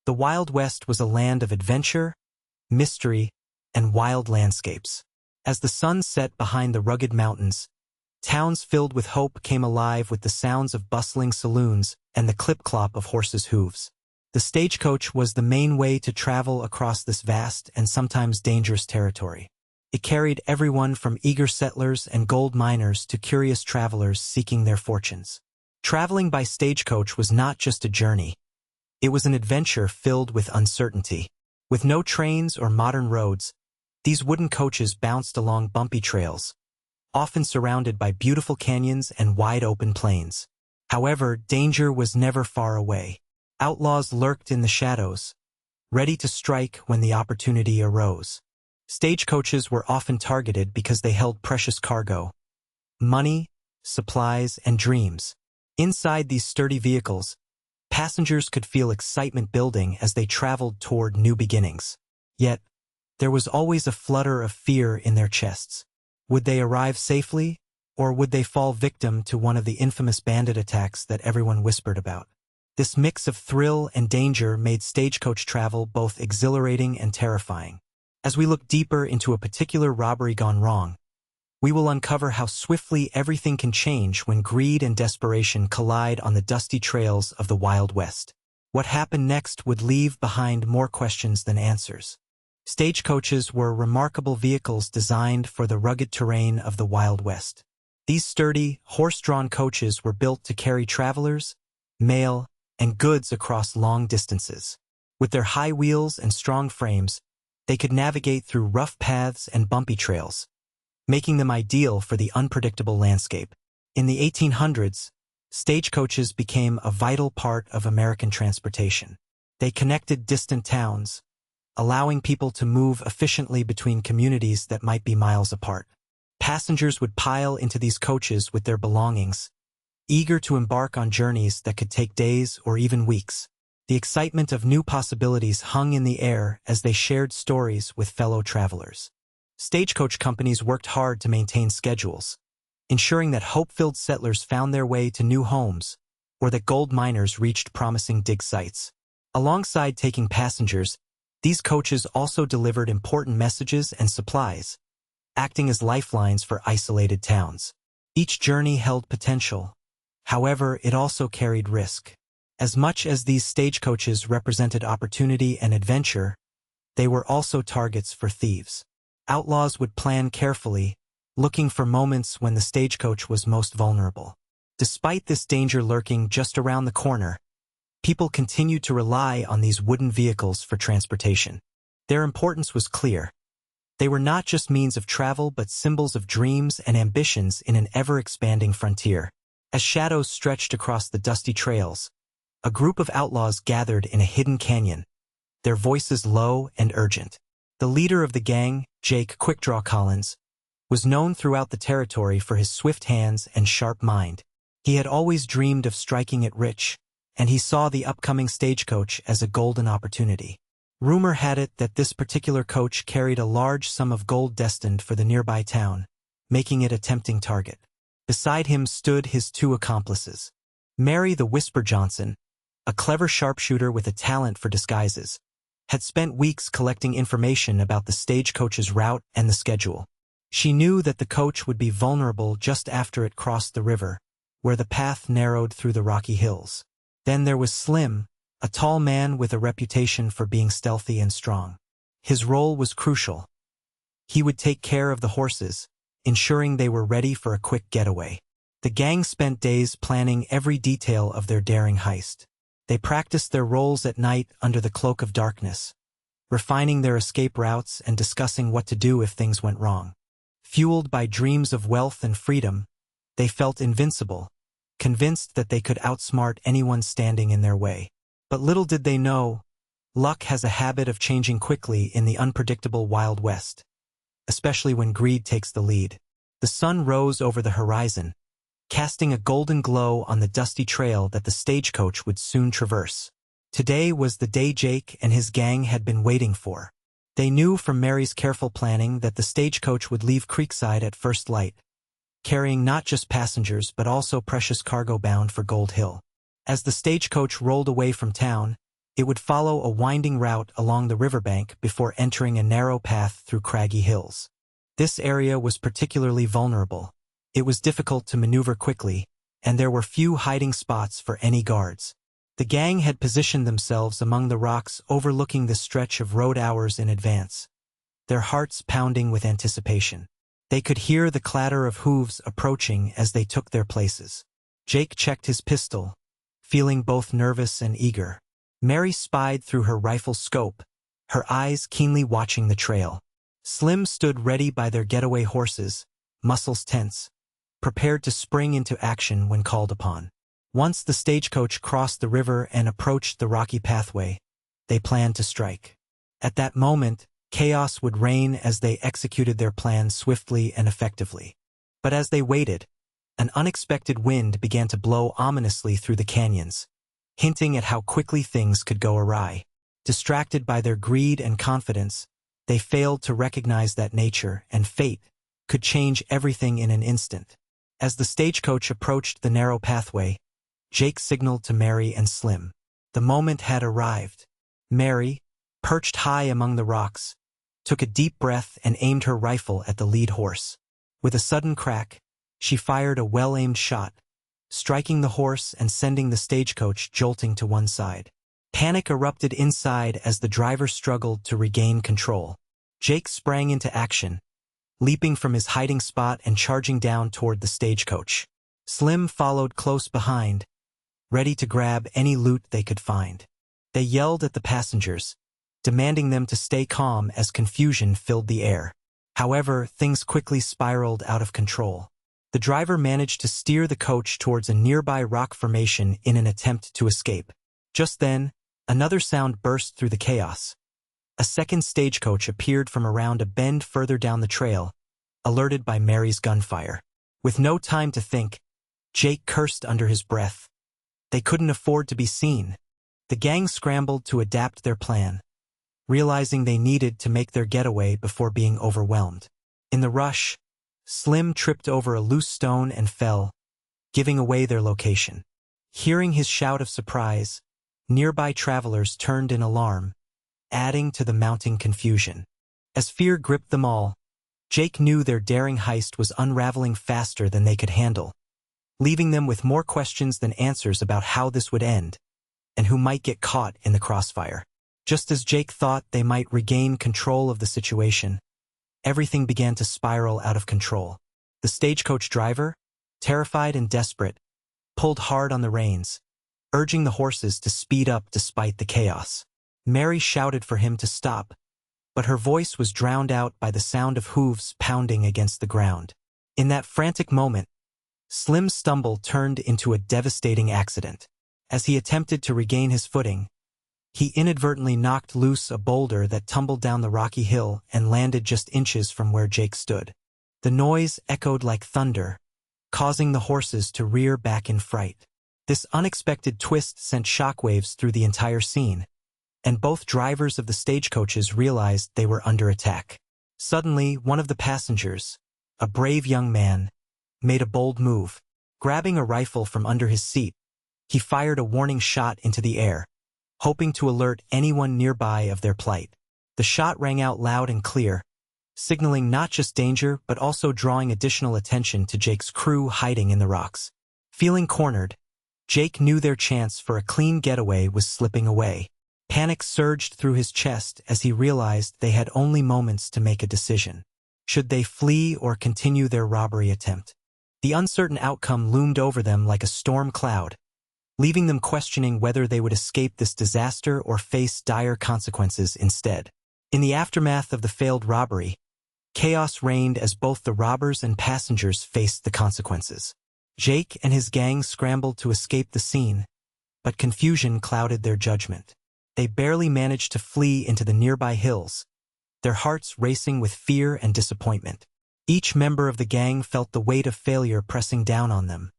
The Wild West was a land of adventure, mystery, and wild landscapes. As the sun set behind the rugged mountains, towns filled with hope came alive with the sounds of bustling saloons and the clip-clop of horses' hooves. The stagecoach was the main way to travel across this vast and sometimes dangerous territory. It carried everyone from eager settlers and gold miners to curious travelers seeking their fortunes. Traveling by stagecoach was not just a journey. It was an adventure filled with uncertainty. With no trains or modern roads, these wooden coaches bounced along bumpy trails, often surrounded by beautiful canyons and wide-open plains. However, danger was never far away. Outlaws lurked in the shadows, ready to strike when the opportunity arose. Stagecoaches were often targeted because they held precious cargo, money, supplies, and dreams. Inside these sturdy vehicles, passengers could feel excitement building as they traveled toward new beginnings. Yet, there was always a flutter of fear in their chests. Would they arrive safely, or would they fall victim to one of the infamous bandit attacks that everyone whispered about? This mix of thrill and danger made stagecoach travel both exhilarating and terrifying. As we look deeper into a particular robbery gone wrong, we will uncover how swiftly everything can change when greed and desperation collide on the dusty trails of the Wild West. What happened next would leave behind more questions than answers. Stagecoaches were remarkable vehicles designed for the rugged terrain of the Wild West. These sturdy, horse-drawn coaches were built to carry travelers, mail, and goods across long distances. With their high wheels and strong frames, they could navigate through rough paths and bumpy trails, making them ideal for the unpredictable landscape. In the 1800s, stagecoaches became a vital part of American transportation. They connected distant towns, allowing people to move efficiently between communities that might be miles apart. Passengers would pile into these coaches with their belongings, eager to embark on journeys that could take days or even weeks. The excitement of new possibilities hung in the air as they shared stories with fellow travelers. Stagecoach companies worked hard to maintain schedules, ensuring that hope-filled settlers found their way to new homes or that gold miners reached promising dig sites. Alongside taking passengers, these coaches also delivered important messages and supplies, acting as lifelines for isolated towns. Each journey held potential. However, it also carried risk. As much as these stagecoaches represented opportunity and adventure, they were also targets for thieves. Outlaws would plan carefully, looking for moments when the stagecoach was most vulnerable. Despite this danger lurking just around the corner, people continued to rely on these wooden vehicles for transportation. Their importance was clear. They were not just means of travel but symbols of dreams and ambitions in an ever-expanding frontier. As shadows stretched across the dusty trails, a group of outlaws gathered in a hidden canyon, their voices low and urgent. The leader of the gang, Jake Quickdraw Collins, was known throughout the territory for his swift hands and sharp mind. He had always dreamed of striking it rich, and he saw the upcoming stagecoach as a golden opportunity. Rumor had it that this particular coach carried a large sum of gold destined for the nearby town, making it a tempting target. Beside him stood his two accomplices. Mary the Whisper Johnson, a clever sharpshooter with a talent for disguises, had spent weeks collecting information about the stagecoach's route and the schedule. She knew that the coach would be vulnerable just after it crossed the river, where the path narrowed through the rocky hills. Then there was Slim, a tall man with a reputation for being stealthy and strong. His role was crucial. He would take care of the horses, ensuring they were ready for a quick getaway. The gang spent days planning every detail of their daring heist. They practiced their roles at night under the cloak of darkness, refining their escape routes and discussing what to do if things went wrong. Fueled by dreams of wealth and freedom, they felt invincible, convinced that they could outsmart anyone standing in their way. But little did they know, luck has a habit of changing quickly in the unpredictable Wild West, especially when greed takes the lead. The sun rose over the horizon, casting a golden glow on the dusty trail that the stagecoach would soon traverse. Today was the day Jake and his gang had been waiting for. They knew from Mary's careful planning that the stagecoach would leave Creekside at first light, carrying not just passengers but also precious cargo bound for Gold Hill. As the stagecoach rolled away from town, It would follow a winding route along the riverbank before entering a narrow path through craggy hills. This area was particularly vulnerable. It was difficult to maneuver quickly, and there were few hiding spots for any guards. The gang had positioned themselves among the rocks overlooking the stretch of road hours in advance, their hearts pounding with anticipation. They could hear the clatter of hooves approaching as they took their places. Jake checked his pistol, feeling both nervous and eager. Mary spied through her rifle's scope, her eyes keenly watching the trail. Slim stood ready by their getaway horses, muscles tense, prepared to spring into action when called upon. Once the stagecoach crossed the river and approached the rocky pathway, they planned to strike. At that moment, chaos would reign as they executed their plan swiftly and effectively. But as they waited, an unexpected wind began to blow ominously through the canyons, hinting at how quickly things could go awry. Distracted by their greed and confidence, they failed to recognize that nature and fate could change everything in an instant. As the stagecoach approached the narrow pathway, Jake signaled to Mary and Slim. The moment had arrived. Mary, perched high among the rocks, took a deep breath and aimed her rifle at the lead horse. With a sudden crack, she fired a well-aimed shot, striking the horse and sending the stagecoach jolting to one side. Panic erupted inside as the driver struggled to regain control. Jake sprang into action, leaping from his hiding spot and charging down toward the stagecoach. Slim followed close behind, ready to grab any loot they could find. They yelled at the passengers, demanding them to stay calm as confusion filled the air. However, things quickly spiraled out of control. The driver managed to steer the coach towards a nearby rock formation in an attempt to escape. Just then, another sound burst through the chaos. A second stagecoach appeared from around a bend further down the trail, alerted by Mary's gunfire. With no time to think, Jake cursed under his breath. They couldn't afford to be seen. The gang scrambled to adapt their plan, realizing they needed to make their getaway before being overwhelmed. In the rush, Slim tripped over a loose stone and fell, giving away their location. Hearing his shout of surprise, nearby travelers turned in alarm, adding to the mounting confusion. As fear gripped them all, Jake knew their daring heist was unraveling faster than they could handle, leaving them with more questions than answers about how this would end, and who might get caught in the crossfire. Just as Jake thought they might regain control of the situation, everything began to spiral out of control. The stagecoach driver, terrified and desperate, pulled hard on the reins, urging the horses to speed up despite the chaos. Mary shouted for him to stop, but her voice was drowned out by the sound of hooves pounding against the ground. In that frantic moment, Slim's stumble turned into a devastating accident. As he attempted to regain his footing, he inadvertently knocked loose a boulder that tumbled down the rocky hill and landed just inches from where Jake stood. The noise echoed like thunder, causing the horses to rear back in fright. This unexpected twist sent shockwaves through the entire scene, and both drivers of the stagecoaches realized they were under attack. Suddenly, one of the passengers, a brave young man, made a bold move. Grabbing a rifle from under his seat, he fired a warning shot into the air, hoping to alert anyone nearby of their plight. The shot rang out loud and clear, signaling not just danger but also drawing additional attention to Jake's crew hiding in the rocks. Feeling cornered, Jake knew their chance for a clean getaway was slipping away. Panic surged through his chest as he realized they had only moments to make a decision. Should they flee or continue their robbery attempt? The uncertain outcome loomed over them like a storm cloud, leaving them questioning whether they would escape this disaster or face dire consequences instead. In the aftermath of the failed robbery, chaos reigned as both the robbers and passengers faced the consequences. Jake and his gang scrambled to escape the scene, but confusion clouded their judgment. They barely managed to flee into the nearby hills, their hearts racing with fear and disappointment. Each member of the gang felt the weight of failure pressing down on them.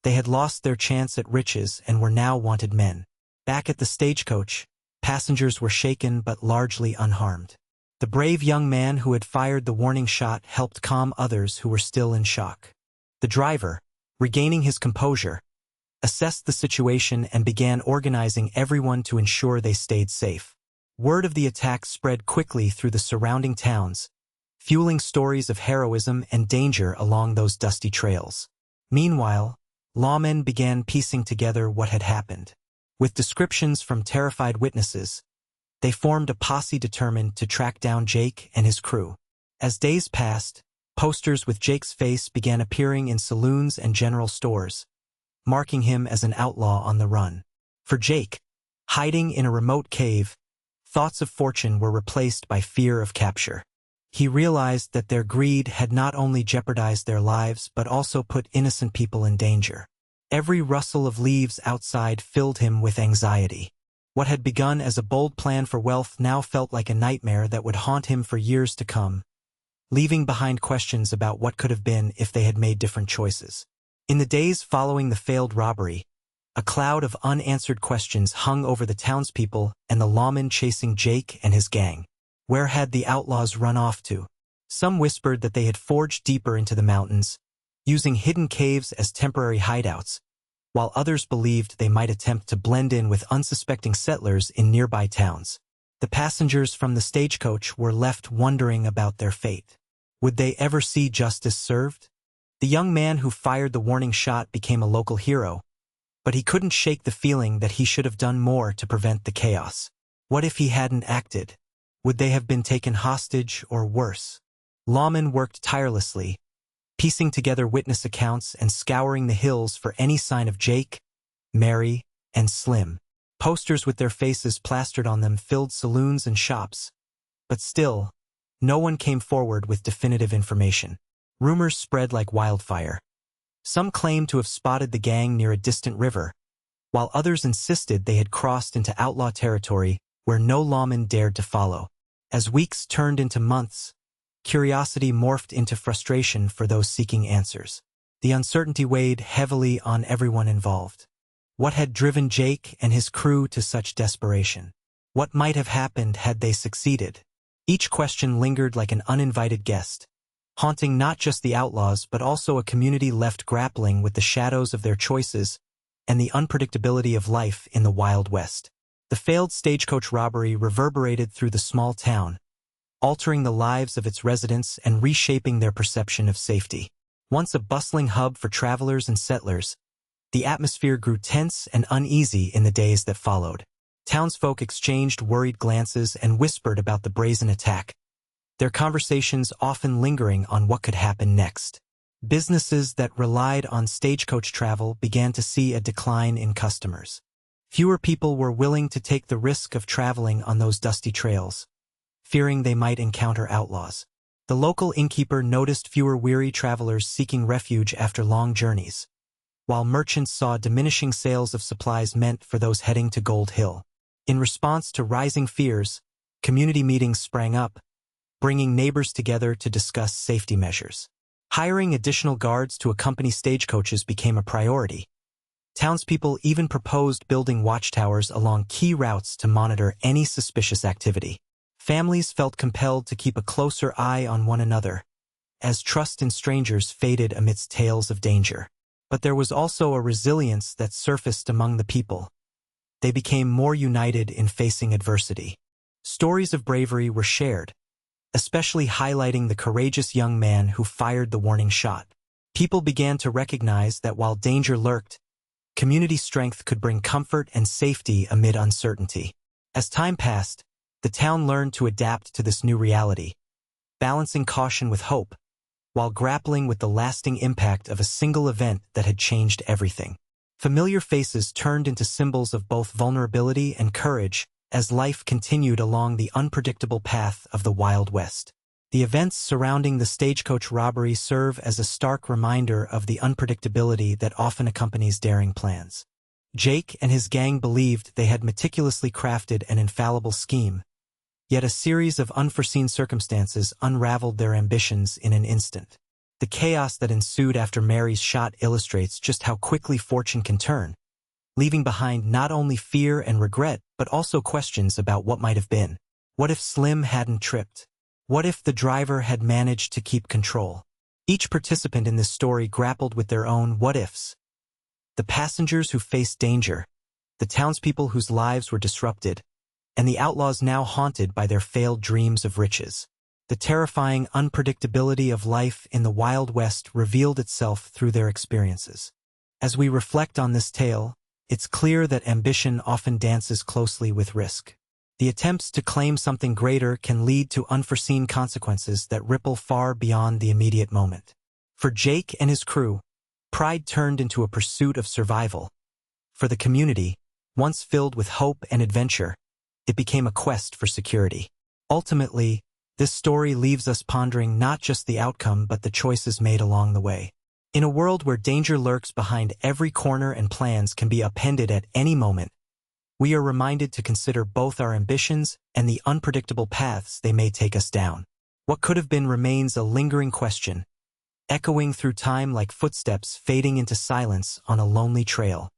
They had lost their chance at riches and were now wanted men. Back at the stagecoach, passengers were shaken but largely unharmed. The brave young man who had fired the warning shot helped calm others who were still in shock. The driver, regaining his composure, assessed the situation and began organizing everyone to ensure they stayed safe. Word of the attack spread quickly through the surrounding towns, fueling stories of heroism and danger along those dusty trails. Meanwhile, lawmen began piecing together what had happened. With descriptions from terrified witnesses, they formed a posse determined to track down Jake and his crew. As days passed, posters with Jake's face began appearing in saloons and general stores, marking him as an outlaw on the run. For Jake, hiding in a remote cave, thoughts of fortune were replaced by fear of capture. He realized that their greed had not only jeopardized their lives but also put innocent people in danger. Every rustle of leaves outside filled him with anxiety. What had begun as a bold plan for wealth now felt like a nightmare that would haunt him for years to come, leaving behind questions about what could have been if they had made different choices. In the days following the failed robbery, a cloud of unanswered questions hung over the townspeople and the lawmen chasing Jake and his gang. Where had the outlaws run off to? Some whispered that they had forged deeper into the mountains, using hidden caves as temporary hideouts, while others believed they might attempt to blend in with unsuspecting settlers in nearby towns. The passengers from the stagecoach were left wondering about their fate. Would they ever see justice served? The young man who fired the warning shot became a local hero, but he couldn't shake the feeling that he should have done more to prevent the chaos. What if he hadn't acted? Would they have been taken hostage or worse? Lawmen worked tirelessly, piecing together witness accounts and scouring the hills for any sign of Jake, Mary, and Slim. Posters with their faces plastered on them filled saloons and shops. But still, no one came forward with definitive information. Rumors spread like wildfire. Some claimed to have spotted the gang near a distant river, while others insisted they had crossed into outlaw territory where no lawman dared to follow. As weeks turned into months, curiosity morphed into frustration for those seeking answers. The uncertainty weighed heavily on everyone involved. What had driven Jake and his crew to such desperation? What might have happened had they succeeded? Each question lingered like an uninvited guest, haunting not just the outlaws but also a community left grappling with the shadows of their choices and the unpredictability of life in the Wild West. The failed stagecoach robbery reverberated through the small town, altering the lives of its residents and reshaping their perception of safety. Once a bustling hub for travelers and settlers, the atmosphere grew tense and uneasy in the days that followed. Townsfolk exchanged worried glances and whispered about the brazen attack, their conversations often lingering on what could happen next. Businesses that relied on stagecoach travel began to see a decline in customers. Fewer people were willing to take the risk of traveling on those dusty trails, fearing they might encounter outlaws. The local innkeeper noticed fewer weary travelers seeking refuge after long journeys, while merchants saw diminishing sales of supplies meant for those heading to Gold Hill. In response to rising fears, community meetings sprang up, bringing neighbors together to discuss safety measures. Hiring additional guards to accompany stagecoaches became a priority. Townspeople even proposed building watchtowers along key routes to monitor any suspicious activity. Families felt compelled to keep a closer eye on one another, as trust in strangers faded amidst tales of danger. But there was also a resilience that surfaced among the people. They became more united in facing adversity. Stories of bravery were shared, especially highlighting the courageous young man who fired the warning shot. People began to recognize that while danger lurked, community strength could bring comfort and safety amid uncertainty. As time passed, the town learned to adapt to this new reality, balancing caution with hope, while grappling with the lasting impact of a single event that had changed everything. Familiar faces turned into symbols of both vulnerability and courage as life continued along the unpredictable path of the Wild West. The events surrounding the stagecoach robbery serve as a stark reminder of the unpredictability that often accompanies daring plans. Jake and his gang believed they had meticulously crafted an infallible scheme, yet a series of unforeseen circumstances unraveled their ambitions in an instant. The chaos that ensued after Mary's shot illustrates just how quickly fortune can turn, leaving behind not only fear and regret but also questions about what might have been. What if Slim hadn't tripped? What if the driver had managed to keep control? Each participant in this story grappled with their own what-ifs, the passengers who faced danger, the townspeople whose lives were disrupted, and the outlaws now haunted by their failed dreams of riches. The terrifying unpredictability of life in the Wild West revealed itself through their experiences. As we reflect on this tale, it's clear that ambition often dances closely with risk. The attempts to claim something greater can lead to unforeseen consequences that ripple far beyond the immediate moment. For Jake and his crew, pride turned into a pursuit of survival. For the community, once filled with hope and adventure, it became a quest for security. Ultimately, this story leaves us pondering not just the outcome but the choices made along the way. In a world where danger lurks behind every corner and plans can be upended at any moment, we are reminded to consider both our ambitions and the unpredictable paths they may take us down. What could have been remains a lingering question, echoing through time like footsteps fading into silence on a lonely trail.